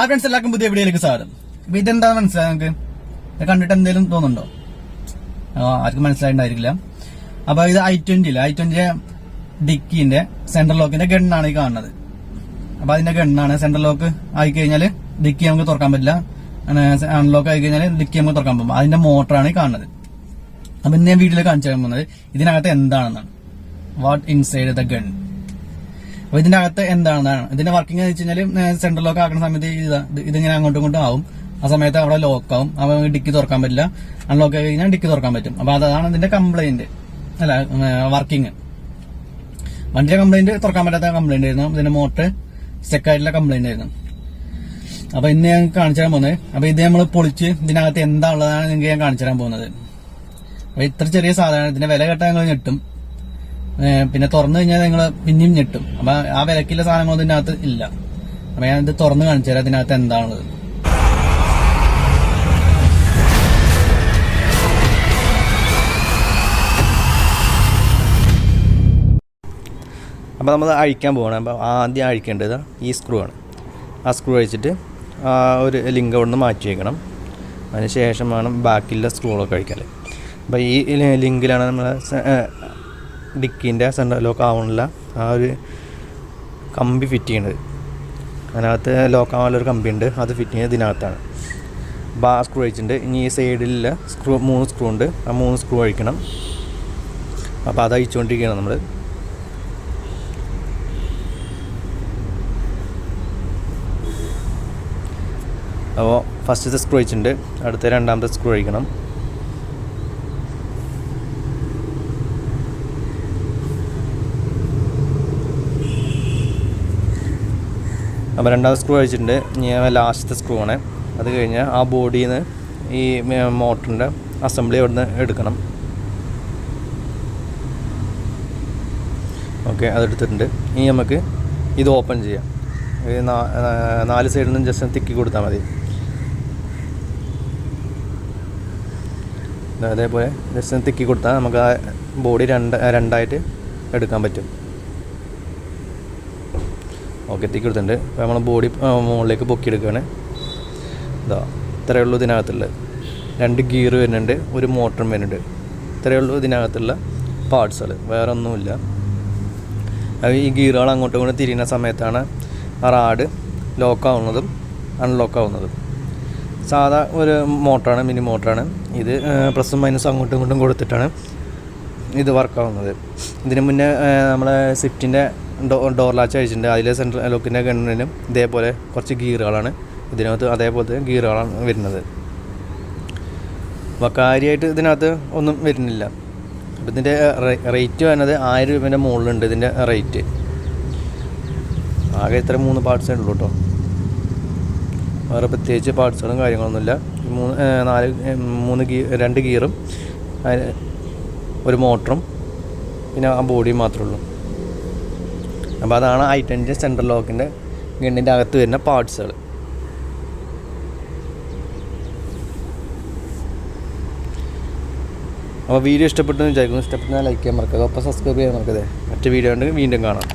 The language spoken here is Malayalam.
ആ ഫ്രണ്ട്സ് എല്ലാവർക്കും പുതിയ വീഡിയോയിലേക്ക് സ്വാഗതം. അപ്പൊ ഇതെന്താ മനസ്സിലായി നമുക്ക് കണ്ടിട്ട് എന്തെങ്കിലും തോന്നുന്നുണ്ടോ? ആർക്കും മനസ്സിലായിട്ടുണ്ടായിരിക്കില്ല. അപ്പൊ ഇത് i20 ഡിക്കിന്റെ സെൻട്രൽ ലോക്കിന്റെ ഗണ്ണാണ് ഈ കാണുന്നത്. അപ്പൊ അതിന്റെ ഗണ്ണാണ്. സെൻട്രൽ ലോക്ക് ആയിക്കഴിഞ്ഞാൽ ഡിക്കി നമുക്ക് തുറക്കാൻ പറ്റില്ല. അൺലോക്ക് ആയി കഴിഞ്ഞാൽ ഡിക്കി നമുക്ക് തുറക്കാൻ പറ്റും. അതിന്റെ മോട്ടറാണ് ഈ കാണുന്നത്. അപ്പൊ ഇന്ന് ഞാൻ വീഡിയോയിൽ കാണിച്ചു തരാൻ പോകുന്നത് ഇതിനകത്ത് എന്താണെന്നാണ്. What inside the gun. അപ്പൊ ഇതിന്റെ അകത്ത് എന്താണെന്നാണ്. ഇതിന്റെ വർക്കിംഗ് എന്ന് വെച്ച് കഴിഞ്ഞാൽ സെൻട്രൽ ലോക്ക് ആക്കുന്ന സമയത്ത് ഇതിങ്ങനെ അങ്ങോട്ടും ഇങ്ങോട്ടും ആവും. ആ സമയത്ത് അവിടെ ലോക്കാവും. അപ്പൊ ഡിക്കി തുറക്കാൻ പറ്റില്ല. അൺലോക്ക് ആയി കഴിഞ്ഞാൽ ഡിക്കി തുറക്കാൻ പറ്റും. അപ്പൊ അതാണ് ഇതിന്റെ കംപ്ലൈന്റ്, അല്ല വർക്കിംഗ്. വണ്ടിയുടെ കംപ്ലൈന്റ് തുറക്കാൻ പറ്റാത്ത കംപ്ലൈന്റ് ആയിരുന്നു. ഇതിന്റെ മോട്ടർ സ്റ്റക്ക് ആയിട്ടുള്ള കംപ്ലൈന്റ് ആയിരുന്നു. അപ്പൊ ഇന്ന് ഞാൻ കാണിച്ചു തരാൻ പോകുന്നത്. അപ്പൊ ഇത് നമ്മൾ പൊളിച്ച് ഇതിനകത്ത് എന്താ ഉള്ളതാണ് നിങ്ങൾക്ക് ഞാൻ കാണിച്ചു തരാൻ പോകുന്നത്. അപ്പൊ ഇത്ര ചെറിയ സാധനം, ഇതിന്റെ വില കേട്ടാൽ നിങ്ങൾ ഞെട്ടും. പിന്നെ തുറന്നു കഴിഞ്ഞാൽ നിങ്ങൾ പിന്നെയും ഞെട്ടും. അപ്പൊ ആ വിലക്കുള്ള സാധനങ്ങളൊന്നും ഇതിനകത്ത് ഇല്ല. അപ്പൊ ഞാൻ ഇത് തുറന്ന് കാണിച്ചു തരാം ഇതിനകത്ത് എന്താണുള്ളത്. അപ്പോൾ നമ്മൾ അഴിക്കാൻ പോകണം. അപ്പോൾ ആദ്യം അഴിക്കേണ്ടത് ഈ സ്ക്രൂ ആണ്. ആ സ്ക്രൂ അഴിച്ചിട്ട് ഒരു ലിങ്ക് അവിടെ നിന്ന് മാറ്റി വയ്ക്കണം. അതിന് ശേഷം വേണം ബാക്കിയുള്ള സ്ക്രൂകളൊക്കെ അഴിക്കാൻ. അപ്പോൾ ഈ ലിങ്കിലാണ് നമ്മൾ ഡിക്കിൻ്റെ സെൻട്രൽ ലോക്ക് ആവാനുള്ള ആ ഒരു കമ്പി ഫിറ്റ് ചെയ്യുന്നത്. അതിനകത്ത് ലോക്ക് ആവാനുള്ളൊരു കമ്പി ഉണ്ട്, അത് ഫിറ്റ് ചെയ്യുന്നത് ഇതിനകത്താണ്. അപ്പോൾ ആ സ്ക്രൂ അഴിച്ചിട്ടുണ്ട്. ഇനി ഈ സൈഡിലുള്ള സ്ക്രൂ 3 സ്ക്രൂ ഉണ്ട്. ആ 3 സ്ക്രൂ അഴിക്കണം. അപ്പോൾ അത് അഴിച്ചുകൊണ്ടിരിക്കുകയാണ് നമ്മൾ. അപ്പോൾ ഫസ്റ്റത്തെ സ്ക്രൂ അഴിച്ചിട്ടുണ്ട്. അടുത്ത രണ്ടാമത്തെ സ്ക്രൂ അഴിക്കണം. അപ്പോൾ രണ്ടാമത്തെ സ്ക്രൂ അഴിച്ചിട്ടുണ്ട്. ഇനി ലാസ്റ്റത്തെ സ്ക്രൂ ആണ്. അത് കഴിഞ്ഞ് ആ ബോഡിയിൽ നിന്ന് ഈ മോട്ടറിൻ്റെ അസംബ്ലി അവിടെ നിന്ന് എടുക്കണം. ഓക്കെ, അതെടുത്തിട്ടുണ്ട്. ഇനി നമുക്ക് ഇത് ഓപ്പൺ ചെയ്യാം. 4 സൈഡിൽ നിന്നും ജസ്റ്റ് തിക്കി കൊടുത്താൽ മതി. അതേപോലെ ജസ്റ്റ് തിക്കി കൊടുത്താൽ നമുക്ക് ആ ബോഡി രണ്ടായിട്ട് എടുക്കാൻ പറ്റും. ഓക്കെ, തിക്കി കൊടുത്തിട്ടുണ്ട്. അപ്പോൾ നമ്മൾ ബോഡി മുകളിലേക്ക് പൊക്കിയെടുക്കുകയാണ്. ഇതാ ഇത്രയേ ഉള്ളൂ ഇതിനകത്തുള്ളത്. 2 ഗിയർ വരുന്നുണ്ട്, ഒരു മോട്ടറും വരുന്നുണ്ട്. ഇത്രയേ ഉള്ളൂ ഇതിനകത്തുള്ള പാർട്സുകൾ, വേറെ ഒന്നുമില്ല. അത് ഈ ഗിയറുകൾ അങ്ങോട്ടും ഇങ്ങോട്ടും തിരിയുന്ന സമയത്താണ് ആ റാഡ് ലോക്കാവുന്നതും അൺലോക്കാവുന്നതും. സാധാ ഒരു മോട്ടറാണ്, മിനി മോട്ടറാണ് ഇത്. പ്ലസും മൈനസും അങ്ങോട്ടും ഇങ്ങോട്ടും കൊടുത്തിട്ടാണ് ഇത് വർക്കാവുന്നത്. ഇതിന് മുന്നേ നമ്മളെ സ്വിഫ്റ്റിൻ്റെ ഡോർ ലാച്ച് അഴിച്ചിട്ടുണ്ട്. അതിൽ സെൻട്രൽ ലോക്കിൻ്റെ ഗണ്ണിനും ഇതേപോലെ കുറച്ച് ഗിയറുകളാണ് ഇതിനകത്ത്, അതേപോലത്തെ ഗിയറുകളാണ് വരുന്നത്. അപ്പോൾ കാര്യമായിട്ട് ഇതിനകത്ത് ഒന്നും വരുന്നില്ല. അപ്പോൾ ഇതിൻ്റെ റേറ്റ് വരുന്നത് 1000 രൂപേൻ്റെ മുകളിലുണ്ട് ഇതിൻ്റെ റേറ്റ്. ആകെ ഇത്ര 3 പാർട്സേ ഉള്ളൂ കേട്ടോ. വേറെ പ്രത്യേകിച്ച് പാർട്സുകളും കാര്യങ്ങളൊന്നുമില്ല. 2 ഗിയറും ഒരു മോട്ടറും പിന്നെ ആ ബോഡിയും മാത്രമേ ഉള്ളൂ. അപ്പോൾ അതാണ് i20 സെൻട്രൽ ലോക്കിൻ്റെ ഗണ്ണിൻ്റെ അകത്ത് വരുന്ന പാർട്സുകൾ. അപ്പോൾ വീഡിയോ ഇഷ്ടപ്പെട്ടെന്ന് വിചാരിക്കുന്നു. ഇഷ്ടപ്പെട്ടാൽ ലൈക്ക് ചെയ്യാൻ മറക്കുക. അപ്പോൾ സബ്സ്ക്രൈബ് ചെയ്യാൻ മറക്കരുത്. മറ്റു വീഡിയോ ഉണ്ടെങ്കിൽ വീണ്ടും കാണാം.